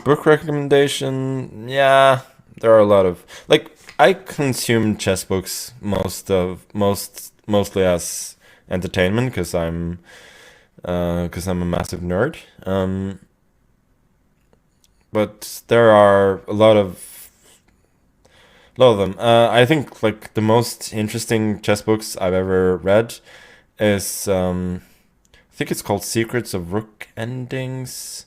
Book recommendation, yeah, there are a lot of like I consume chess books mostly as entertainment because I'm a massive nerd. But there are a lot of them. I think like the most interesting chess books I've ever read is I think it's called Secrets of Rook Endings.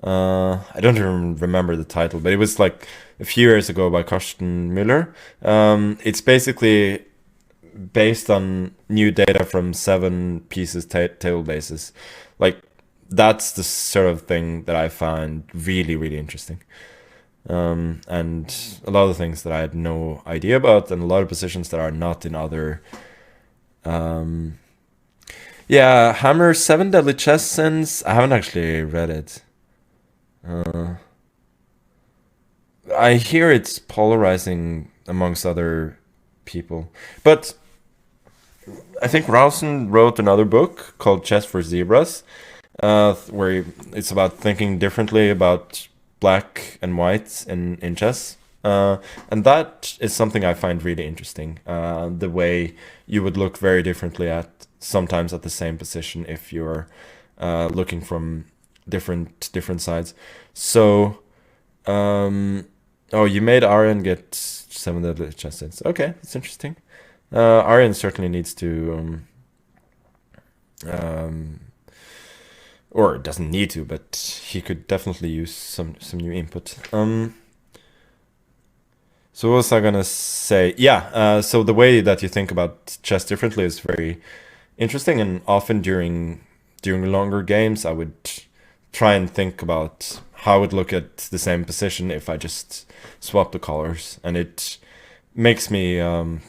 I don't even remember the title, but it was like a few years ago by Karsten Müller. It's basically based on new data from seven pieces table bases. Like that's the sort of thing that I find really really interesting. And a lot of things that I had no idea about, and a lot of positions that are not in other. Um, yeah, Hammer Seven Deadly Chess Sins. I haven't actually read it. Uh, I hear it's polarizing amongst other people, but I think Rawson wrote another book called Chess for Zebras, where it's about thinking differently about black and white in chess. And that is something I find really interesting. The way you would look very differently at sometimes at the same position if you're looking from different sides. So, oh, you made Aryan get seven deadly chess sets. Okay, that's interesting. Aryan certainly needs to um, or doesn't need to, but he could definitely use some new input. So what was I gonna say? Yeah, so the way that you think about chess differently is very interesting, and often during longer games, I would try and think about how I would look at the same position if I just swap the colors, and it makes me um,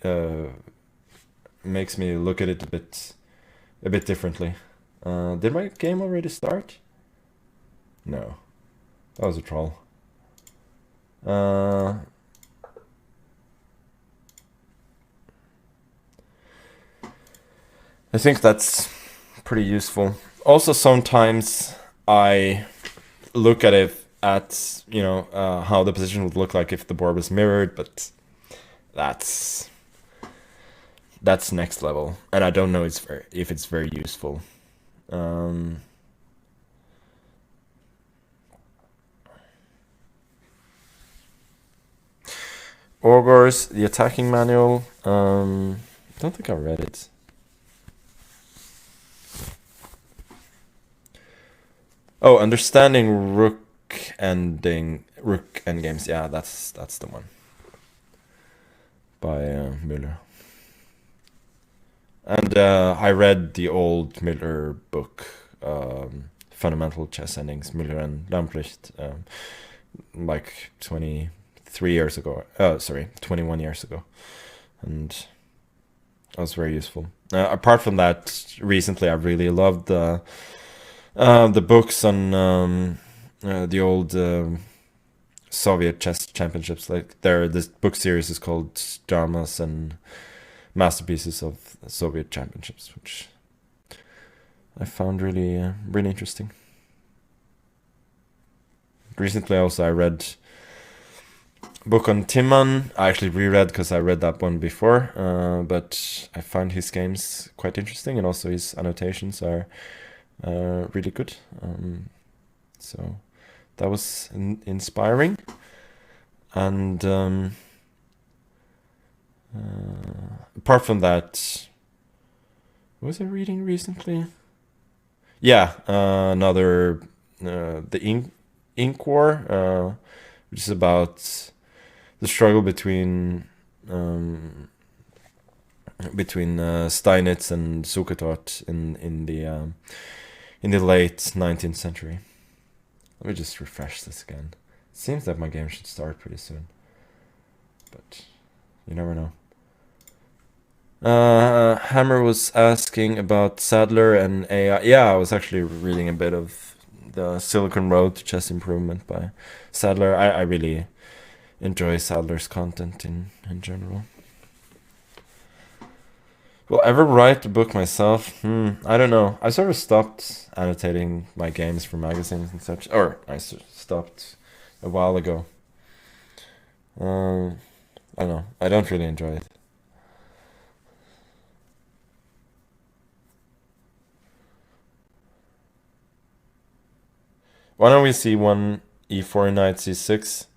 uh, makes me look at it a bit differently. Did my game already start? No, that was a troll. Uh, I think that's pretty useful. Also, sometimes I look at it at how the position would look like if the board was mirrored, but that's that's next level, and I don't know if it's very useful. Um, Orgors, the attacking manual. I don't think I read it. Oh, understanding rook endgames. Yeah, that's the one by Müller. And I read the old Miller book, Fundamental Chess Endings, Miller and Lamprecht, like 23 years ago. Sorry, 21 years ago. And that was very useful. Apart from that, recently I really loved the books on the old Soviet chess championships. Like this book series is called Dramas and Masterpieces of Soviet championships, which I found really interesting. Recently, also I read a book on Timman. I actually reread because I read that one before, but I find his games quite interesting, and also his annotations are really good. So that was inspiring, and apart from that, what was I reading recently? Yeah, another the Ink War, which is about the struggle between Steinitz and Suketot in the late 19th century. Let me just refresh this again. It seems that my game should start pretty soon, but you never know. Hammer was asking about Sadler and AI. Yeah, I was actually reading a bit of the Silicon Road to Chess Improvement by Sadler. I really enjoy Sadler's content in general. Will I ever write a book myself? I don't know. I sort of stopped annotating my games for magazines and such. Or stopped a while ago. Um, I don't know. I don't really enjoy it. Why don't we see one e4 knight c6?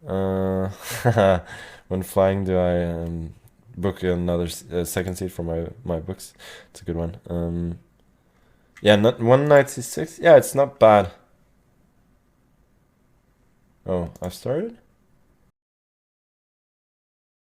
Uh, when flying, do I book another second seat for my books? It's a good one. Yeah, not one knight c6. Yeah, it's not bad. Oh, I've started.